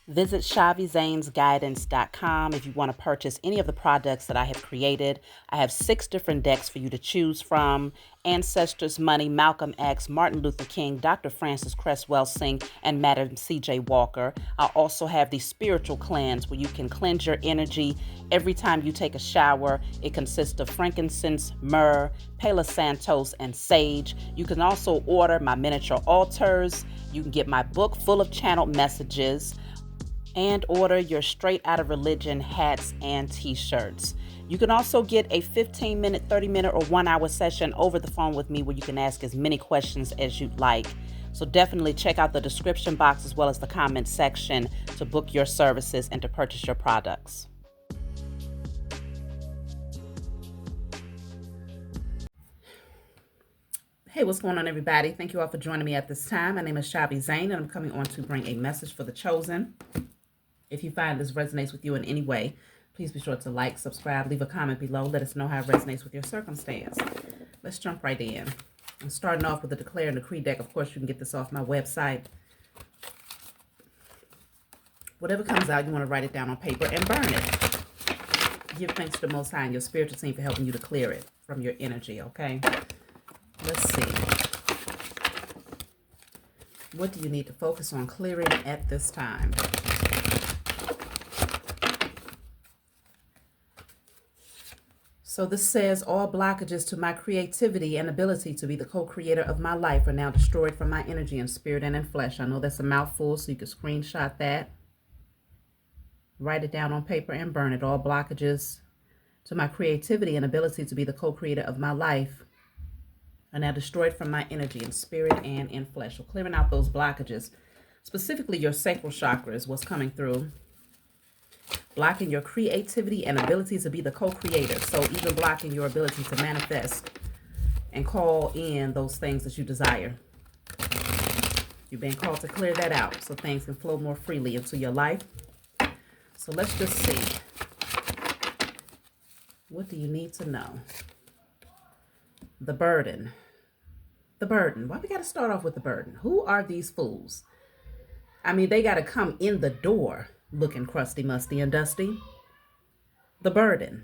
Visit ShaviZanesGuidance.com if you want to purchase any of the products that I have created. I have 6 different decks for you to choose from: Ancestors Money, Malcolm X, Martin Luther King, Dr. Francis Cresswell Singh, and Madam C.J. Walker. I also have the Spiritual Cleanse, where you can cleanse your energy every time you take a shower. It consists of frankincense, myrrh, Palo Santos, and sage. You can also order my miniature altars. You can get my book full of channeled messages, and order your Straight Outta Religion hats and t-shirts. You can also get a 15-minute, 30-minute, or 1-hour session over the phone with me where you can ask as many questions as you'd like. So definitely check out the description box as well as the comment section to book your services and to purchase your products. Hey, what's going on, everybody? Thank you all for joining me at this time. My name is Shavi Zane, and I'm coming on to bring a message for the chosen. If you find this resonates with you in any way, please be sure to like, subscribe, leave a comment below. Let us know how it resonates with your circumstance. Let's jump right in. I'm starting off with the Declare and Decree deck. Of course, you can get this off my website. Whatever comes out, you want to write it down on paper and burn it. Give thanks to the Most High and your spiritual team for helping you to clear it from your energy, okay? Let's see. What do you need to focus on clearing at this time? So this says, all blockages to my creativity and ability to be the co-creator of my life are now destroyed from my energy in spirit and in flesh. I know that's a mouthful, so you can screenshot that. Write it down on paper and burn it. All blockages to my creativity and ability to be the co-creator of my life are now destroyed from my energy in spirit and in flesh. So clearing out those blockages, specifically your sacral chakra is what's coming through. Blocking your creativity and ability to be the co-creator. So even blocking your ability to manifest and call in those things that you desire. You've been called to clear that out so things can flow more freely into your life. So let's just see. What do you need to know? The burden. The burden. Why we got to start off with the burden? Who are these fools? I mean, they got to come in the door looking crusty, musty, and dusty. The burden.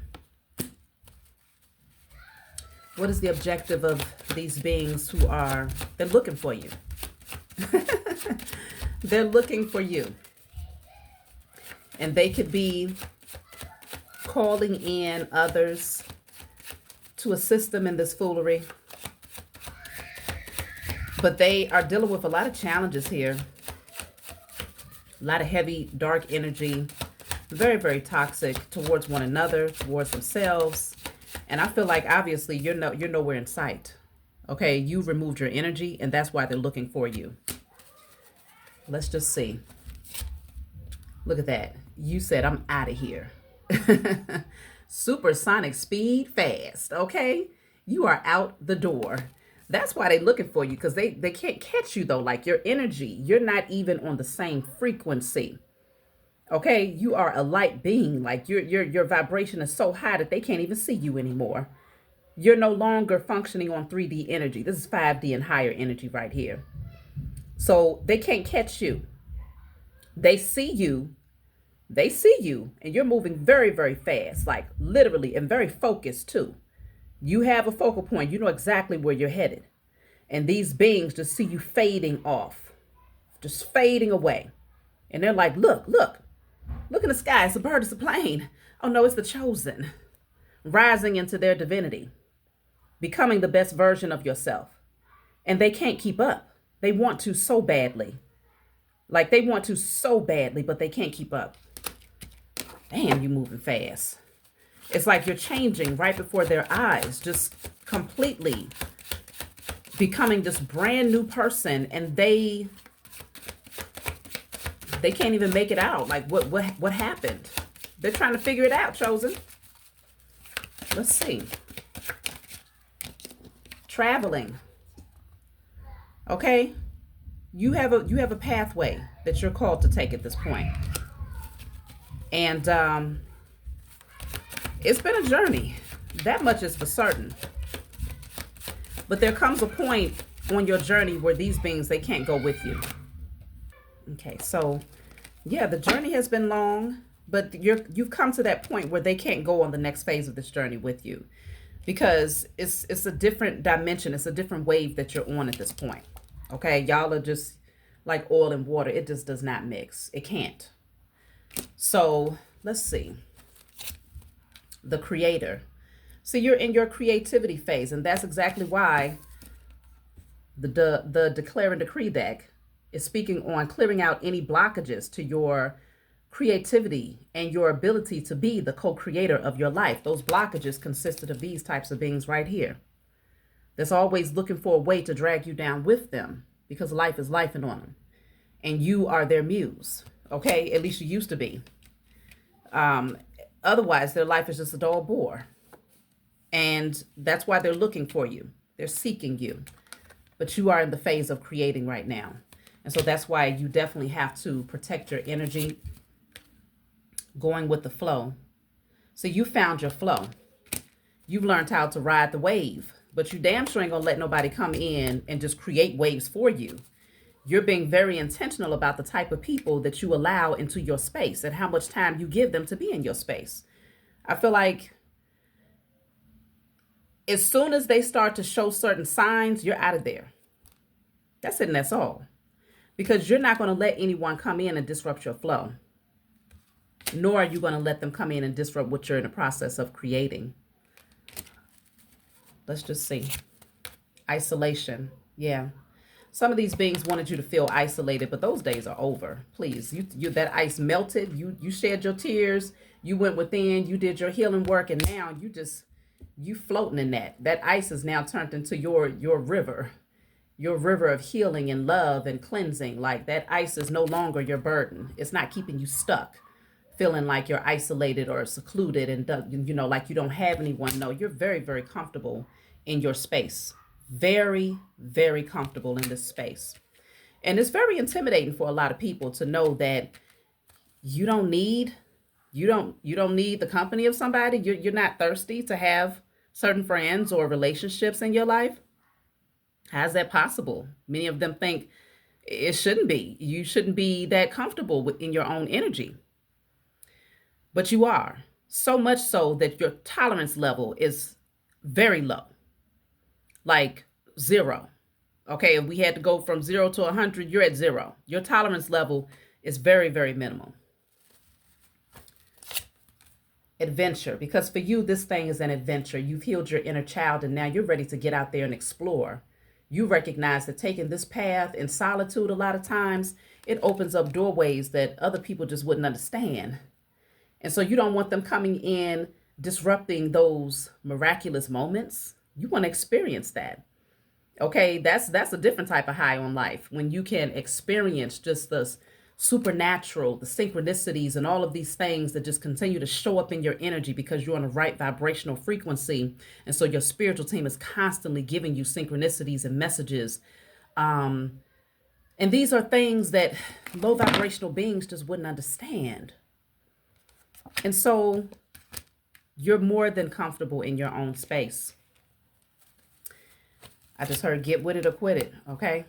What is the objective of these beings who are, they're looking for you. They're looking for you. And they could be calling in others to assist them in this foolery. But they are dealing with a lot of challenges here. A lot of heavy, dark energy, very, very toxic towards one another, towards themselves. And I feel like, obviously, you're nowhere in sight. Okay, you've removed your energy, and that's why they're looking for you. Let's just see. Look at that. You said, I'm out of here. Supersonic speed fast, okay? You are out the door. That's why they're looking for you, because they can't catch you, though. Like, your energy, you're not even on the same frequency. Okay, you are a light being. Like, your vibration is so high that they can't even see you anymore. You're no longer functioning on 3D energy. This is 5D and higher energy right here. So they can't catch you. They see you. They see you, and you're moving very, very fast, like literally, and very focused too. You have a focal point. You know exactly where you're headed. And these beings just see you fading off, just fading away. And they're like, look in the sky. It's a bird, it's a plane. Oh no, it's the chosen. Rising into their divinity, becoming the best version of yourself. And they can't keep up. They want to so badly. Like, they want to so badly, but they can't keep up. Damn, you're moving fast. It's like you're changing right before their eyes, just completely becoming this brand new person, and they can't even make it out. Like, what happened? They're trying to figure it out, chosen. Let's see. Traveling. Okay? You have a pathway that you're called to take at this point. And it's been a journey. That much is for certain. But there comes a point on your journey where these beings, they can't go with you. Okay, so Yeah, the journey has been long, but you've come to that point where they can't go on the next phase of this journey with you because it's a different dimension, it's a different wave that you're on at this point. Okay, y'all are just like oil and water. It just does not mix. It can't. So, let's see. The creator. So you're in your creativity phase, and that's exactly why the declare and decree deck is speaking on clearing out any blockages to your creativity and your ability to be the co-creator of your life. Those blockages consisted of these types of beings right here. That's always looking for a way to drag you down with them because life is lifing on them. And you are their muse. Okay? At least you used to be. Otherwise, their life is just a dull bore. And that's why they're looking for you. They're seeking you. But you are in the phase of creating right now. And so that's why you definitely have to protect your energy, going with the flow. So you found your flow. You've learned how to ride the wave, but you damn sure ain't gonna let nobody come in and just create waves for you. You're being very intentional about the type of people that you allow into your space and how much time you give them to be in your space. I feel like as soon as they start to show certain signs, you're out of there. That's it, and that's all. Because you're not going to let anyone come in and disrupt your flow, nor are you going to let them come in and disrupt what you're in the process of creating. Let's just see. Isolation. Yeah. Some of these beings wanted you to feel isolated, but those days are over. Please, you that ice melted. You shed your tears. You went within. You did your healing work, and now you floating in that. That ice is now turned into your river. Your river of healing and love and cleansing. Like that ice is no longer your burden. It's not keeping you stuck, feeling like you're isolated or secluded and like you don't have anyone. No, you're very, very comfortable in your space. Very, very comfortable in this space. And it's very intimidating for a lot of people to know that you don't need the company of somebody. You're not thirsty to have certain friends or relationships in your life. How's that possible? Many of them think it shouldn't be. You shouldn't be that comfortable in your own energy. But you are. So much so that your tolerance level is very low. Like 0. Okay, if we had to go from 0 to 100, you're at 0. Your tolerance level is very, very minimal. Adventure, because for you, this thing is an adventure. You've healed your inner child and now you're ready to get out there and explore. You recognize that taking this path in solitude a lot of times, it opens up doorways that other people just wouldn't understand. And so you don't want them coming in, disrupting those miraculous moments. You want to experience that. Okay, that's a different type of high on life. When you can experience just the supernatural, the synchronicities, and all of these things that just continue to show up in your energy because you're on the right vibrational frequency. And so your spiritual team is constantly giving you synchronicities and messages. And these are things that low vibrational beings just wouldn't understand. And so you're more than comfortable in your own space. I just heard get with it or quit it, okay?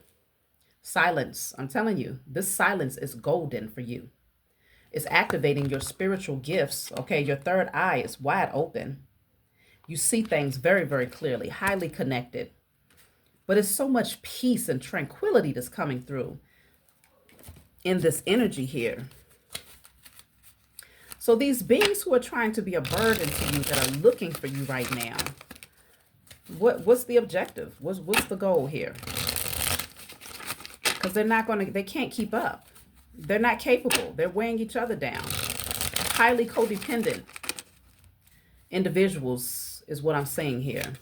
Silence. I'm telling you, this silence is golden for you. It's activating your spiritual gifts, okay? Your third eye is wide open. You see things very, very clearly, highly connected. But it's so much peace and tranquility that's coming through in this energy here. So these beings who are trying to be a burden to you, that are looking for you right now, what's the objective? What's the goal here? Because they can't keep up. They're not capable. They're weighing each other down. Highly codependent individuals is what I'm saying here.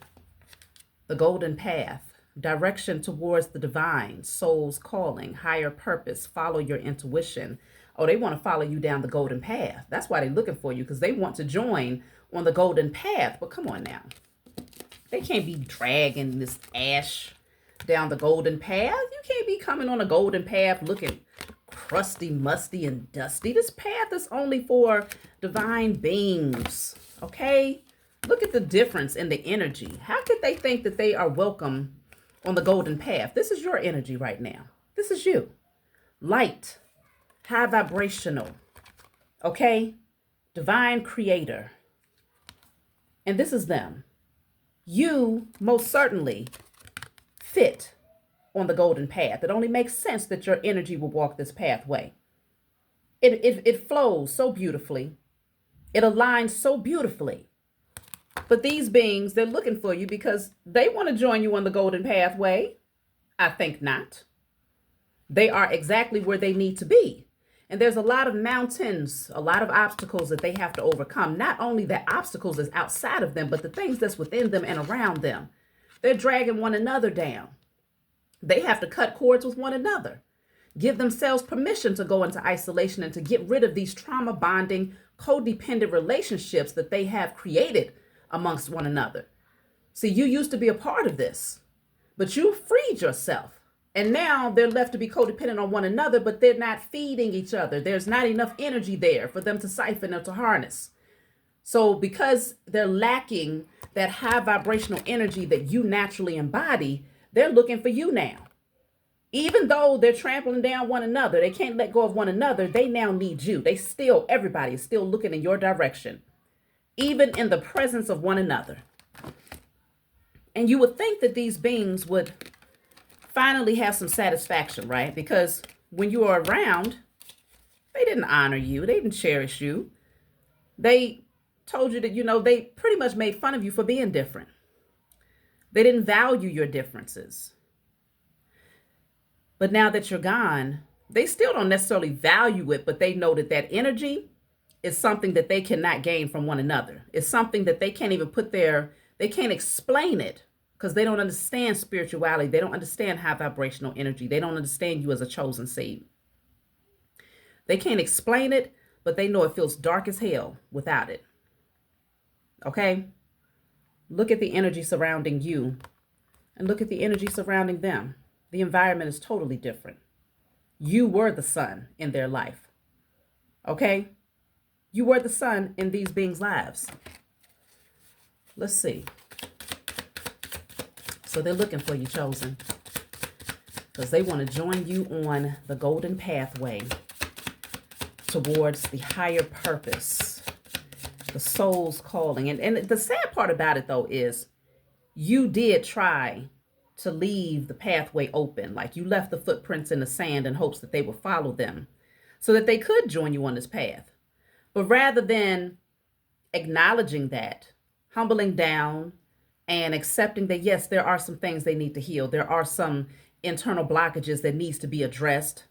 The golden path, direction towards the divine, soul's calling, higher purpose, follow your intuition. Oh, they want to follow you down the golden path. That's why they're looking for you, because they want to join on the golden path. But come on now. They can't be dragging this ash down the golden path. You can't be coming on a golden path looking crusty, musty, and dusty. This path is only for divine beings, okay? Look at the difference in the energy. How could they think that they are welcome on the golden path? This is your energy right now. This is you. Light, high vibrational, okay? Divine creator. And this is them. You most certainly fit on the golden path. It only makes sense that your energy will walk this pathway. It flows so beautifully. It aligns so beautifully. But these beings, they're looking for you because they want to join you on the golden pathway. I think not. They are exactly where they need to be. And there's a lot of mountains, a lot of obstacles that they have to overcome. Not only the obstacles that's outside of them, but the things that's within them and around them. They're dragging one another down. They have to cut cords with one another. Give themselves permission to go into isolation and to get rid of these trauma bonding, codependent relationships that they have created amongst one another. See, you used to be a part of this, but you freed yourself. And now they're left to be codependent on one another, but they're not feeding each other. There's not enough energy there for them to siphon or to harness. So because they're lacking that high vibrational energy that you naturally embody, they're looking for you now. Even though they're trampling down one another, they can't let go of one another, they now need you. Everybody is still looking in your direction, even in the presence of one another. And you would think that these beings would finally have some satisfaction, right? Because when you are around, they didn't honor you. They didn't cherish you. They told you that, they pretty much made fun of you for being different. They didn't value your differences. But now that you're gone, they still don't necessarily value it, but they know that that energy is something that they cannot gain from one another. It's something that they can't even they can't explain it because they don't understand spirituality. They don't understand high vibrational energy. They don't understand you as a chosen seed. They can't explain it, but they know it feels dark as hell without it. Okay? Look at the energy surrounding you and look at the energy surrounding them. The environment is totally different. You were the sun in their life. Okay? You were the sun in these beings' lives. Let's see. So they're looking for you, chosen, because they want to join you on the golden pathway towards the higher purpose, the soul's calling. And the sad part about it, though, is you did try to leave the pathway open. Like you left the footprints in the sand in hopes that they would follow them so that they could join you on this path. But rather than acknowledging that, humbling down, and accepting that, yes, there are some things they need to heal. There are some internal blockages that needs to be addressed.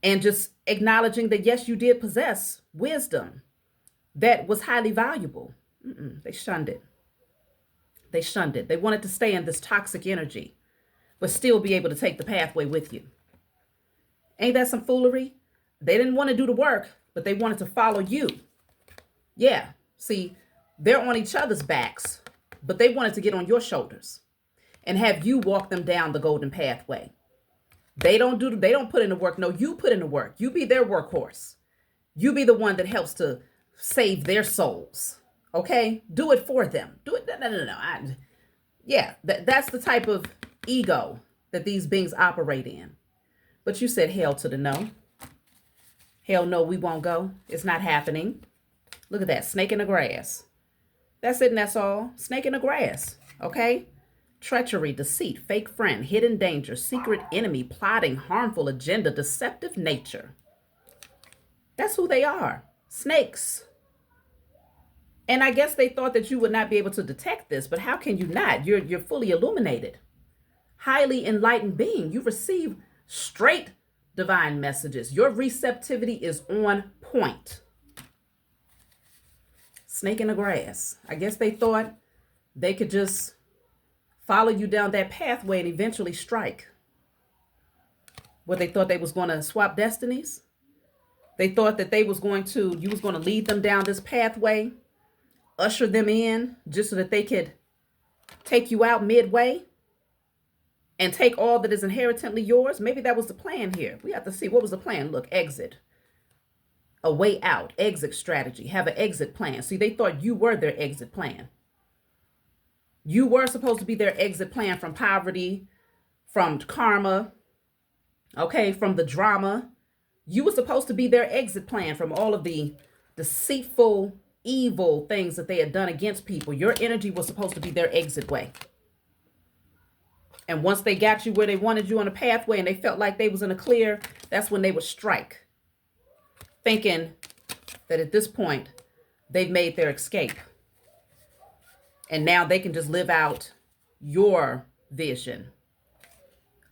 And just acknowledging that, yes, you did possess wisdom that was highly valuable. They shunned it. They shunned it. They wanted to stay in this toxic energy, but still be able to take the pathway with you. Ain't that some foolery? They didn't want to do the work, but they wanted to follow you. Yeah, see, they're on each other's backs, but they wanted to get on your shoulders and have you walk them down the golden pathway. They don't put in the work. No, you put in the work. You be their workhorse. You be the one that helps to save their souls. Okay? Do it for them. Do it. No. That's the type of ego that these beings operate in. But you said hell to the no. Hell no, we won't go. It's not happening. Look at that. Snake in the grass. That's it and that's all. Snake in the grass. Okay? Treachery, deceit, fake friend, hidden danger, secret enemy, plotting, harmful agenda, deceptive nature. That's who they are. Snakes. And I guess they thought that you would not be able to detect this, but how can you not? You're fully illuminated. Highly enlightened being. You receive straight divine messages. Your receptivity is on point. Snake in the grass. I guess they thought they could just follow you down that pathway and eventually strike. What, they thought they was going to swap destinies? They thought that you was going to lead them down this pathway, usher them in just so that they could take you out midway and take all that is inherently yours. Maybe that was the plan here. We have to see, what was the plan? Look, exit. A way out, exit strategy, have an exit plan. See, they thought you were their exit plan. You were supposed to be their exit plan from poverty, from karma, okay, from the drama, You were supposed to be their exit plan from all of the deceitful, evil things that they had done against people. Your energy was supposed to be their exit way. And once they got you where they wanted you on a pathway and they felt like they was in a clear, that's when they would strike, thinking that at this point they've made their escape. And now they can just live out your vision.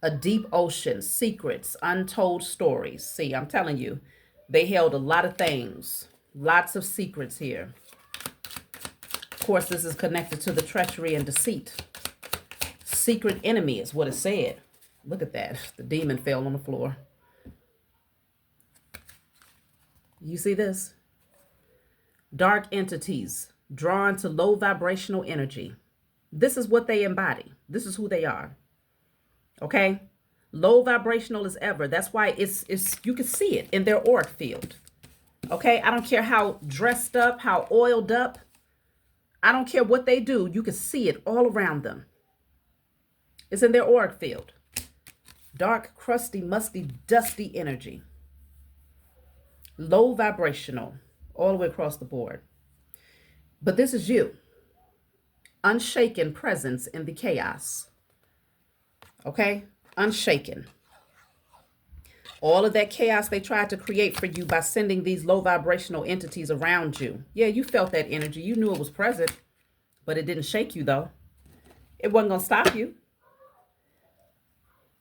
A deep ocean, secrets, untold stories. See, I'm telling you, they held a lot of things, lots of secrets here. Of course, this is connected to the treachery and deceit. Secret enemy is what it said. Look at that. The demon fell on the floor. You see this? Dark entities drawn to low vibrational energy. This is what they embody. This is who they are. Okay? Low vibrational as ever. That's why it's you can see it in their auric field. Okay? I don't care how dressed up, how oiled up. I don't care what they do. You can see it all around them. It's in their auric field. Dark, crusty, musty, dusty energy. Low vibrational, all the way across the board. But this is you. Unshaken presence in the chaos. Okay? Unshaken. All of that chaos they tried to create for you by sending these low vibrational entities around you. Yeah, you felt that energy. You knew it was present, but it didn't shake you though. It wasn't going to stop you.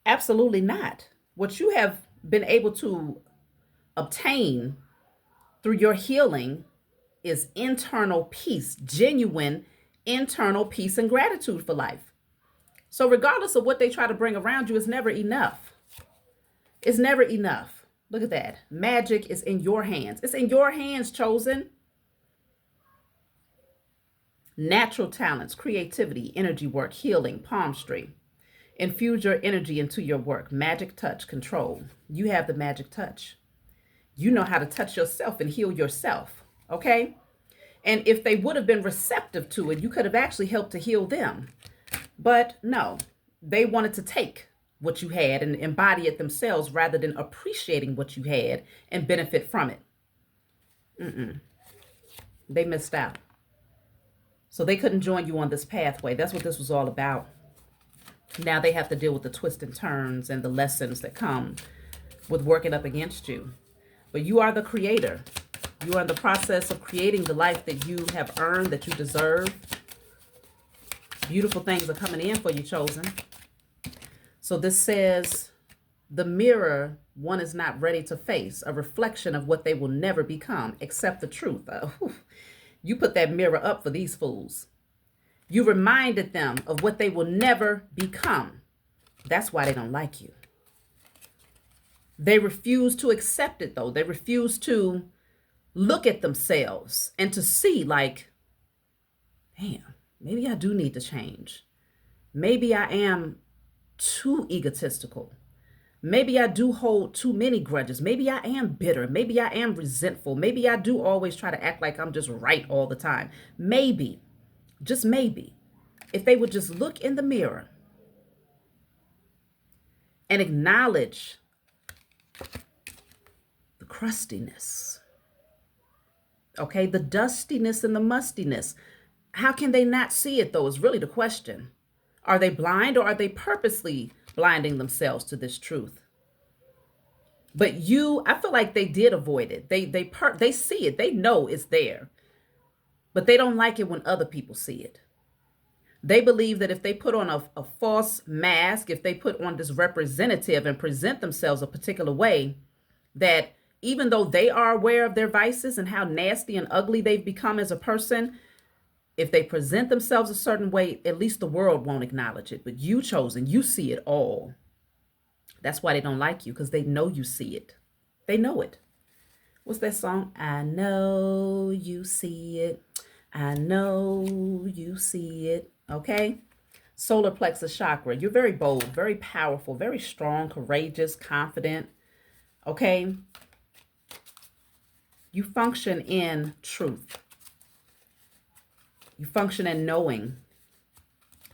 Absolutely not. What you have been able to obtain through your healing is internal peace, genuine internal peace and gratitude for life. So regardless of what they try to bring around you, it's never enough. It's never enough. Look at that. Magic is in your hands. It's in your hands, chosen. Natural talents, creativity, energy work, healing, palmistry. Infuse your energy into your work. Magic touch, control. You have the magic touch. You know how to touch yourself and heal yourself. Okay? And if they would have been receptive to it, you could have actually helped to heal them. But no, they wanted to take what you had and embody it themselves rather than appreciating what you had and benefit from it. They missed out. So they couldn't join you on this pathway. That's what this was all about. Now they have to deal with the twists and turns and the lessons that come with working up against you. But you are the creator. You are in the process of creating the life that you have earned, that you deserve. Beautiful things are coming in for you, chosen. So this says, the mirror one is not ready to face, a reflection of what they will never become, except the truth. You put that mirror up for these fools. You reminded them of what they will never become. That's why they don't like you. They refuse to accept it, though. They refuse to look at themselves and to see, like, damn, maybe I do need to change. Maybe I am too egotistical. Maybe I do hold too many grudges. Maybe I am bitter. Maybe I am resentful. Maybe I do always try to act like I'm just right all the time. Maybe. Just maybe, if they would just look in the mirror and acknowledge the crustiness, okay, the dustiness and the mustiness. How can they not see it, though, is really the question. Are they blind, or are they purposely blinding themselves to this truth? But I feel like they did avoid it. They see it. They know it's there. But they don't like it when other people see it. They believe that if they put on a false mask, if they put on this representative and present themselves a particular way, that even though they are aware of their vices and how nasty and ugly they've become as a person, if they present themselves a certain way, at least the world won't acknowledge it. But you, chosen, you see it all. That's why they don't like you, because they know you see it. They know it. What's that song? I know you see it. I know you see it. Okay? Solar plexus chakra. You're very bold, very powerful, very strong, courageous, confident. Okay? You function in truth. You function in knowing.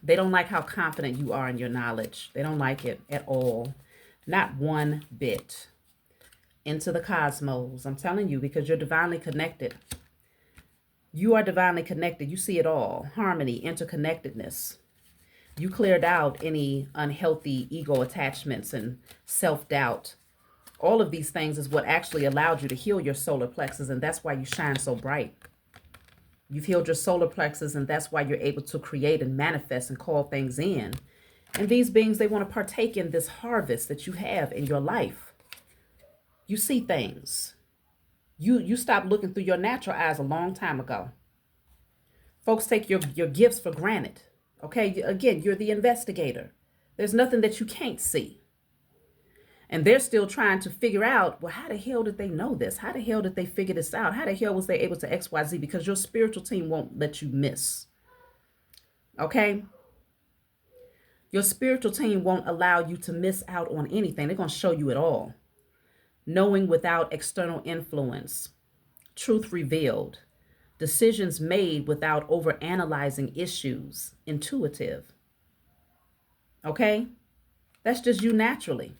They don't like how confident you are in your knowledge. They don't like it at all. Not one bit. into the cosmos. I'm telling you, because you're divinely connected. You are divinely connected. You see it all. Harmony, interconnectedness. You cleared out any unhealthy ego attachments and self-doubt. All of these things is what actually allowed you to heal your solar plexus, and that's why you shine so bright. You've healed your solar plexus, and that's why you're able to create and manifest and call things in. And these beings, they want to partake in this harvest that you have in your life. You see things. You stopped looking through your natural eyes a long time ago. Folks take your gifts for granted. Okay, again, you're the investigator. There's nothing that you can't see. And they're still trying to figure out, well, how the hell did they know this? How the hell did they figure this out? How the hell was they able to XYZ? Because your spiritual team won't let you miss. Okay? Your spiritual team won't allow you to miss out on anything. They're going to show you it all. Knowing without external influence. Truth revealed. Decisions made without overanalyzing issues. Intuitive. Okay? That's just you naturally.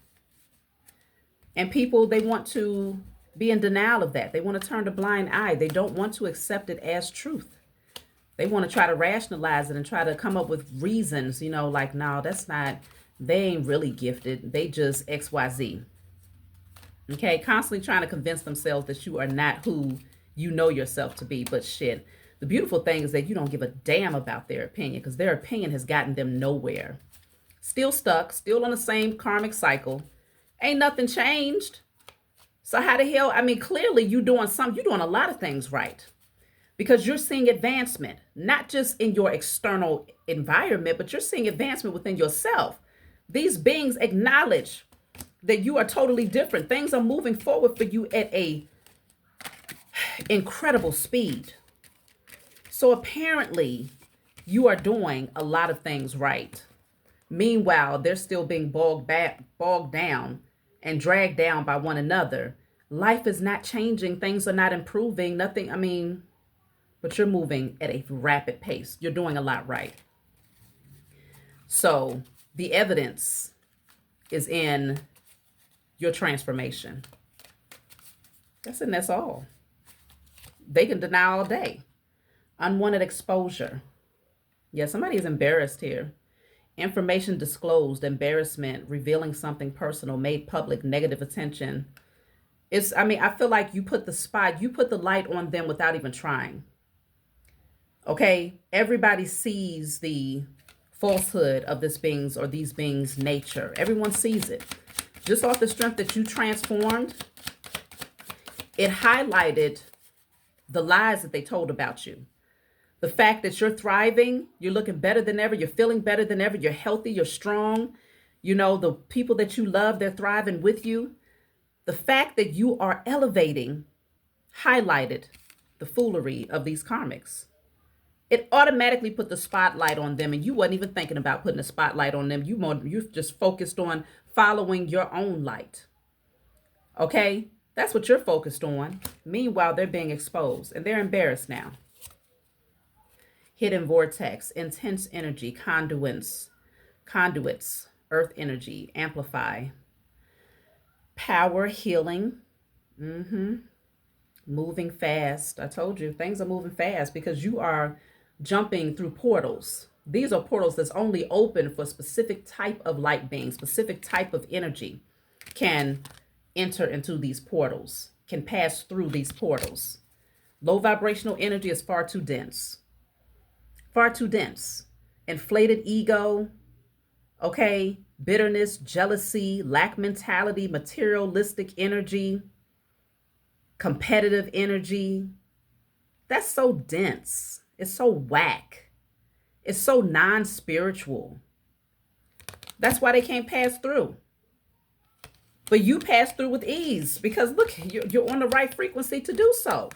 And people, they want to be in denial of that. They want to turn a blind eye. They don't want to accept it as truth. They want to try to rationalize it and try to come up with reasons, you know, like, no, that's not, they ain't really gifted. They just XYZ. Okay, constantly trying to convince themselves that you are not who you know yourself to be. But shit, the beautiful thing is that you don't give a damn about their opinion, because their opinion has gotten them nowhere. Still stuck, still on the same karmic cycle. Ain't nothing changed. So how the hell, I mean, clearly you're doing a lot of things right. Because you're seeing advancement, not just in your external environment, but you're seeing advancement within yourself. These beings acknowledge that you are totally different. Things are moving forward for you at a incredible speed. So apparently you are doing a lot of things right. Meanwhile, they're still being bogged down and dragged down by one another. Life is not changing. Things are not improving. Nothing, I mean, but you're moving at a rapid pace. You're doing a lot right. So the evidence is in your transformation. That's all. They can deny all day. Unwanted exposure. Yeah, somebody is embarrassed here. Information disclosed, embarrassment, revealing something personal, made public, negative attention. I feel like you put the light on them without even trying. Okay, everybody sees the falsehood of these beings' nature. Everyone sees it. Just off the strength that you transformed, it highlighted the lies that they told about you. The fact that you're thriving, you're looking better than ever, you're feeling better than ever, you're healthy, you're strong. You know, the people that you love, they're thriving with you. The fact that you are elevating highlighted the foolery of these karmics. It automatically put the spotlight on them, and you wasn't even thinking about putting a spotlight on them. You just focused on following your own light. Okay? That's what you're focused on. Meanwhile, they're being exposed, and they're embarrassed now. Hidden vortex, intense energy, conduits, earth energy, amplify. Power, healing. Moving fast. I told you, things are moving fast because you are jumping through portals. These are portals that's only open for specific type of light beings, specific type of energy can enter into these portals, can pass through these portals. Low vibrational energy is far too dense. Far too dense. Inflated ego, okay, bitterness, jealousy, lack mentality, materialistic energy, competitive energy. That's so dense. It's so whack. It's so non-spiritual. That's why they can't pass through. But you pass through with ease because look, you're on the right frequency to do so.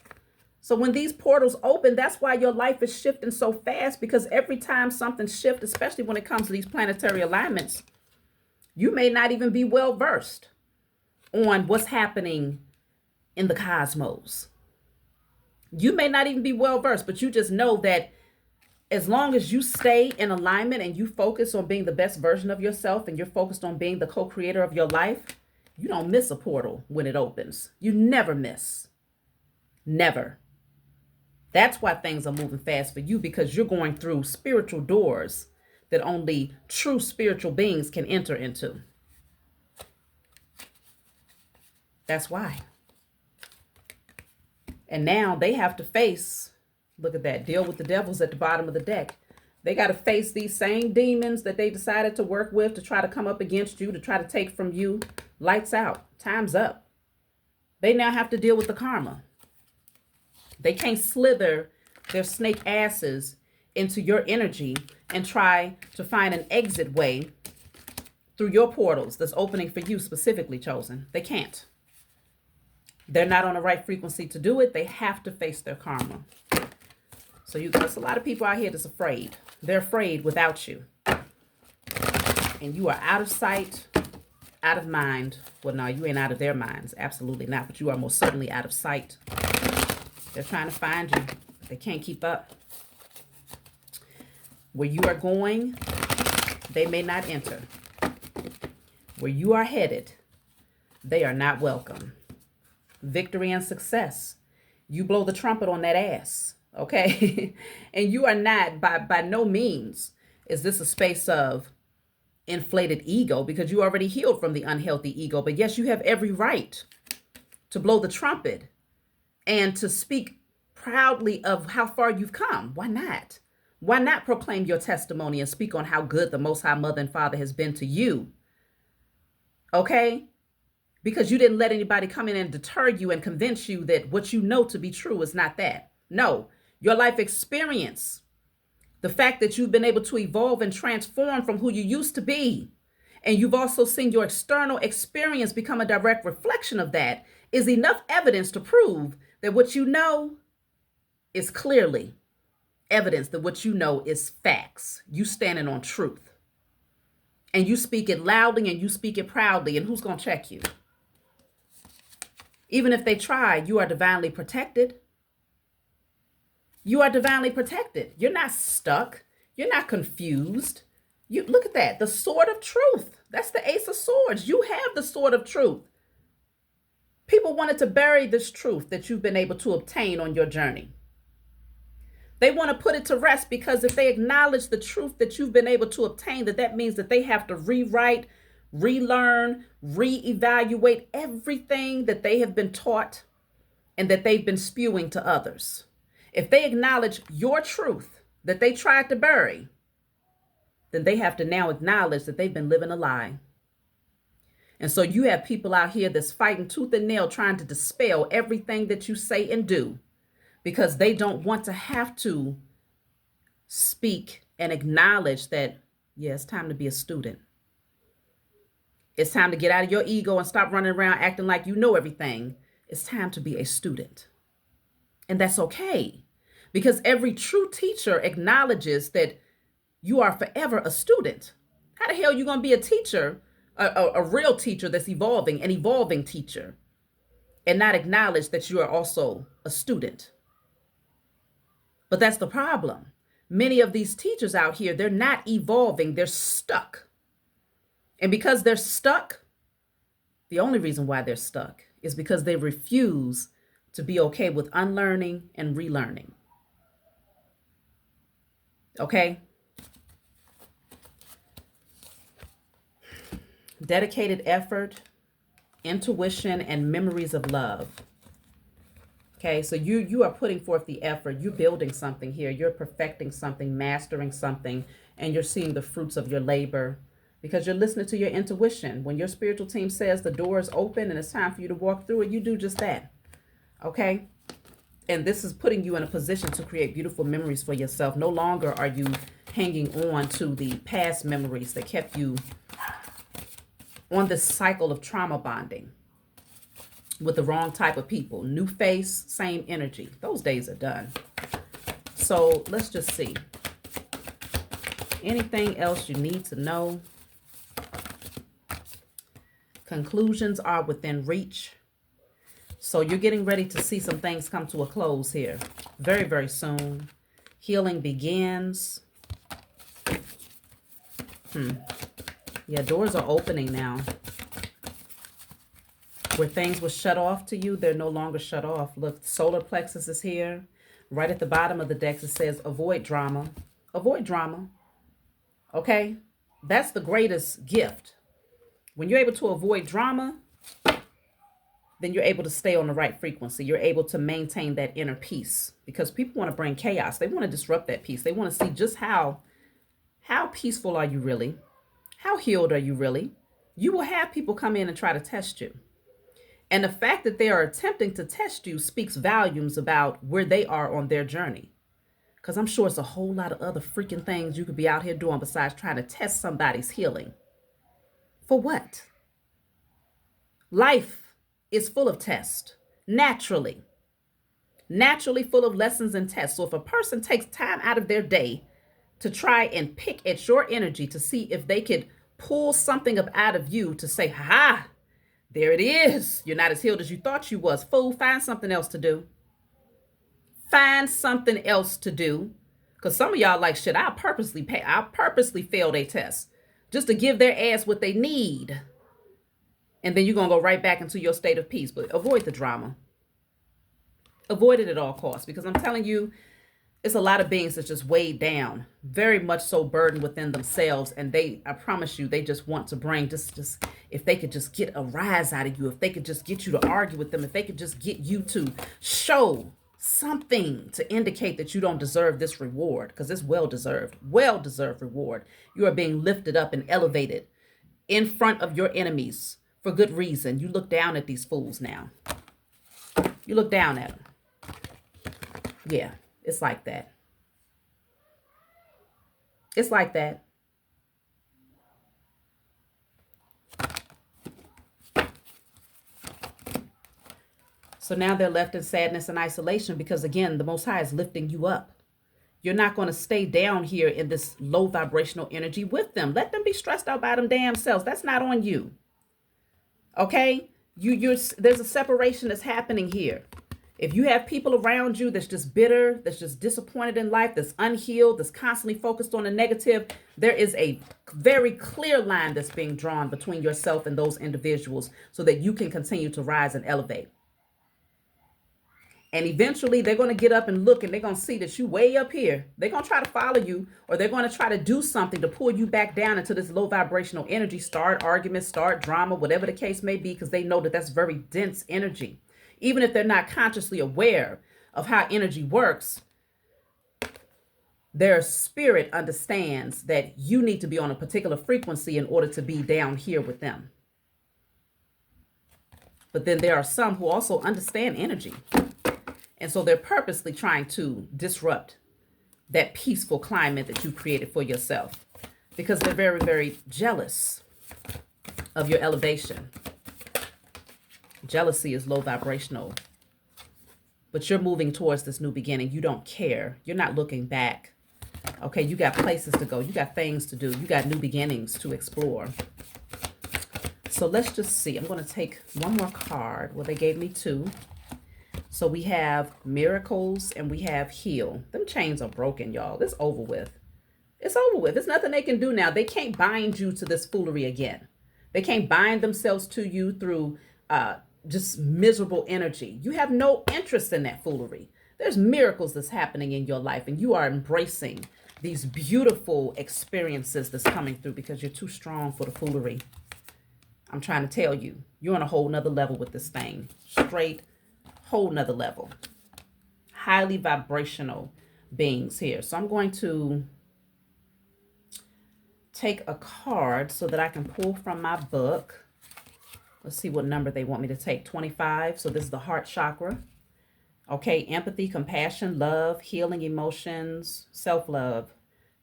So when these portals open, that's why your life is shifting so fast, because every time something shifts, especially when it comes to these planetary alignments, you may not even be well versed on what's happening in the cosmos. You may not even be well versed, but you just know that as long as you stay in alignment and you focus on being the best version of yourself and you're focused on being the co-creator of your life, You don't miss a portal when it opens. You never miss. Never. That's why things are moving fast for you, because you're going through spiritual doors that only true spiritual beings can enter into. That's why. And now they have to face, look at that, deal with the devils at the bottom of the deck. They got to face these same demons that they decided to work with to try to come up against you, to try to take from you. Lights out. Time's up. They now have to deal with the karma. They can't slither their snake asses into your energy and try to find an exit way through your portals that's opening for you specifically, chosen. They can't. They're not on the right frequency to do it. They have to face their karma. So there's a lot of people out here that's afraid. They're afraid without you. And you are out of sight, out of mind. Well, no, you ain't out of their minds. Absolutely not. But you are most certainly out of sight. They're trying to find you. They can't keep up. Where you are going, they may not enter. Where you are headed, they are not welcome. Victory and success. You blow the trumpet on that ass, okay? And you are not, by no means, is this a space of inflated ego, because you already healed from the unhealthy ego. But yes, you have every right to blow the trumpet and to speak proudly of how far you've come. Why not? Why not proclaim your testimony and speak on how good the Most High Mother and Father has been to you? Okay? Because you didn't let anybody come in and deter you and convince you that what you know to be true is not that. No, your life experience, the fact that you've been able to evolve and transform from who you used to be, and you've also seen your external experience become a direct reflection of that, is enough evidence to prove that what you know is clearly evidence that what you know is facts. You standing on truth. And you speak it loudly and you speak it proudly. And who's going to check you? Even if they try, you are divinely protected. You are divinely protected. You're not stuck. You're not confused. You look at that. The sword of truth. That's the Ace of Swords. You have the sword of truth. People wanted to bury this truth that you've been able to obtain on your journey. They want to put it to rest, because if they acknowledge the truth that you've been able to obtain, that means that they have to rewrite, relearn, reevaluate everything that they have been taught and that they've been spewing to others. If they acknowledge your truth that they tried to bury, then they have to now acknowledge that they've been living a lie. And so you have people out here that's fighting tooth and nail, trying to dispel everything that you say and do, because they don't want to have to speak and acknowledge that, yeah, it's time to be a student. It's time to get out of your ego and stop running around acting like you know everything. It's time to be a student. And that's okay, because every true teacher acknowledges that you are forever a student. How the hell are you going to be a teacher, a real teacher that's evolving, an evolving teacher, and not acknowledge that you are also a student? But that's the problem. Many of these teachers out here, they're not evolving. They're stuck. And because they're stuck, the only reason why they're stuck is because they refuse to be okay with unlearning and relearning. Okay? Dedicated effort, intuition, and memories of love. Okay, so you are putting forth the effort. You're building something here. You're perfecting something, mastering something, and you're seeing the fruits of your labor because you're listening to your intuition. When your spiritual team says the door is open and it's time for you to walk through it, you do just that. Okay? And this is putting you in a position to create beautiful memories for yourself. No longer are you hanging on to the past memories that kept you on this cycle of trauma bonding with the wrong type of people. New face, same energy. Those days are done. So let's just see. Anything else you need to know? Conclusions are within reach. So you're getting ready to see some things come to a close here very, very soon. Healing begins. Yeah, doors are opening now. Where things were shut off to you, they're no longer shut off. Look, solar plexus is here. Right at the bottom of the deck, it says avoid drama. Avoid drama. Okay? That's the greatest gift. When you're able to avoid drama, then you're able to stay on the right frequency. You're able to maintain that inner peace, because people want to bring chaos. They want to disrupt that peace. They want to see just how peaceful are you really? How healed are you really? You will have people come in and try to test you. And the fact that they are attempting to test you speaks volumes about where they are on their journey. Because I'm sure it's a whole lot of other freaking things you could be out here doing besides trying to test somebody's healing. For what? Life is full of tests, naturally full of lessons and tests. So if a person takes time out of their day to try and pick at your energy to see if they could pull something up out of you to say, ha, there it is. You're not as healed as you thought you was. Fool, find something else to do. Find something else to do. Because some of y'all like, shit, I'll purposely fail their test just to give their ass what they need. And then you're going to go right back into your state of peace. But avoid the drama. Avoid it at all costs. Because I'm telling you, it's a lot of beings that's just weighed down, very much so burdened within themselves. And I promise you, they just want to bring just if they could just get a rise out of you, if they could just get you to argue with them, if they could just get you to show something to indicate that you don't deserve this reward, because it's well-deserved reward. You are being lifted up and elevated in front of your enemies for good reason. You look down at these fools now. You look down at them. Yeah. It's like that. It's like that. So now they're left in sadness and isolation because, again, the Most High is lifting you up. You're not going to stay down here in this low vibrational energy with them. Let them be stressed out by them damn selves. That's not on you. Okay? There's a separation that's happening here. If you have people around you that's just bitter, that's just disappointed in life, that's unhealed, that's constantly focused on the negative, there is a very clear line that's being drawn between yourself and those individuals so that you can continue to rise and elevate. And eventually they're going to get up and look and they're going to see that you way up here. They're going to try to follow you, or they're going to try to do something to pull you back down into this low vibrational energy, start arguments, start drama, whatever the case may be, because they know that that's very dense energy. Even if they're not consciously aware of how energy works, their spirit understands that you need to be on a particular frequency in order to be down here with them. But then there are some who also understand energy. And so they're purposely trying to disrupt that peaceful climate that you created for yourself, because they're very, very jealous of your elevation. Jealousy is low vibrational, but you're moving towards this new beginning. You don't care. You're not looking back. Okay, you got places to go. You got things to do. You got new beginnings to explore. So let's just see. I'm going to take one more card. Well, they gave me two. So we have miracles and we have heal. Them chains are broken, y'all. It's over with. It's over with. There's nothing they can do now. They can't bind you to this foolery again. They can't bind themselves to you through just miserable energy. You have no interest in that foolery. There's miracles that's happening in your life, and you are embracing these beautiful experiences that's coming through because you're too strong for the foolery. I'm trying to tell you, you're on a whole nother level with this thing. Straight, whole nother level. Highly vibrational beings here. So I'm going to take a card so that I can pull from my book. Let's see what number they want me to take. 25. So this is the heart chakra. Okay, empathy, compassion, love, healing emotions, self-love,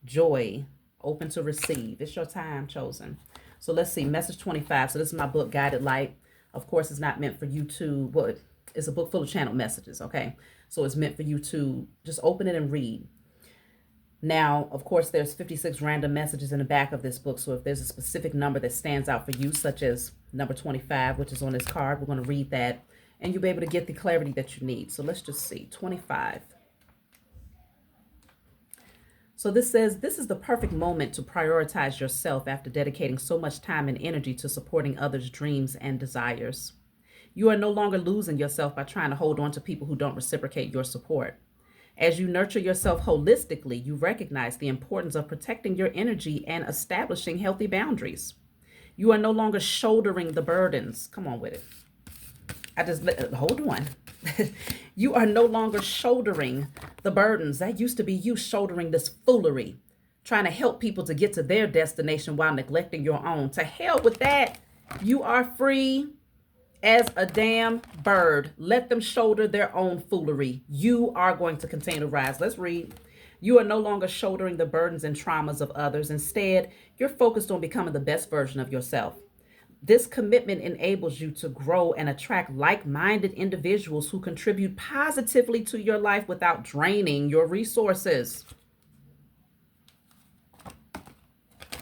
joy, open to receive. It's your time, chosen. So let's see, message 25. So this is my book, Guided Light. Of course, it's not meant for you to, well, it's a book full of channel messages, okay? So it's meant for you to just open it and read. Now, of course, there's 56 random messages in the back of this book. So if there's a specific number that stands out for you, such as number 25, which is on this card, we're going to read that, and you'll be able to get the clarity that you need. So let's just see, 25. So this says, this is the perfect moment to prioritize yourself after dedicating so much time and energy to supporting others' dreams and desires. You are no longer losing yourself by trying to hold on to people who don't reciprocate your support. As you nurture yourself holistically, you recognize the importance of protecting your energy and establishing healthy boundaries. You are no longer shouldering the burdens. Come on with it. Hold on. You are no longer shouldering the burdens. That used to be you shouldering this foolery, trying to help people to get to their destination while neglecting your own. To hell with that. You are free as a damn bird. Let them shoulder their own foolery. You are going to continue to rise. Let's read. You are no longer shouldering the burdens and traumas of others. Instead, you're focused on becoming the best version of yourself. This commitment enables you to grow and attract like-minded individuals who contribute positively to your life without draining your resources.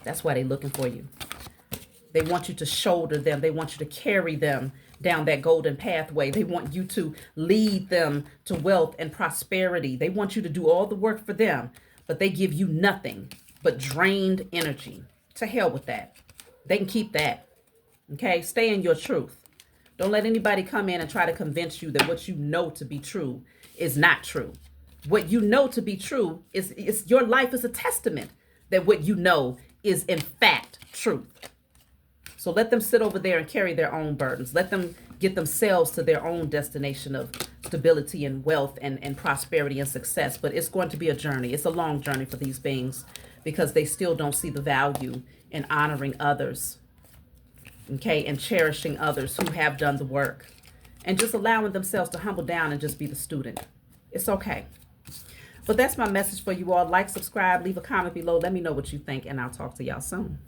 That's why they're looking for you. They want you to shoulder them. They want you to carry them down that golden pathway. They want you to lead them to wealth and prosperity. They want you to do all the work for them, but they give you nothing but drained energy. To hell with that. They can keep that. Okay, stay in your truth. Don't let anybody come in and try to convince you that what you know to be true is not true. What you know to be true is your life is a testament that what you know is in fact truth. So let them sit over there and carry their own burdens. Let them get themselves to their own destination of stability and wealth and prosperity and success. But it's going to be a journey. It's a long journey for these beings because they still don't see the value in honoring others. Okay, and cherishing others who have done the work and just allowing themselves to humble down and just be the student. It's okay. But that's my message for you all. Like, subscribe, leave a comment below. Let me know what you think, and I'll talk to y'all soon.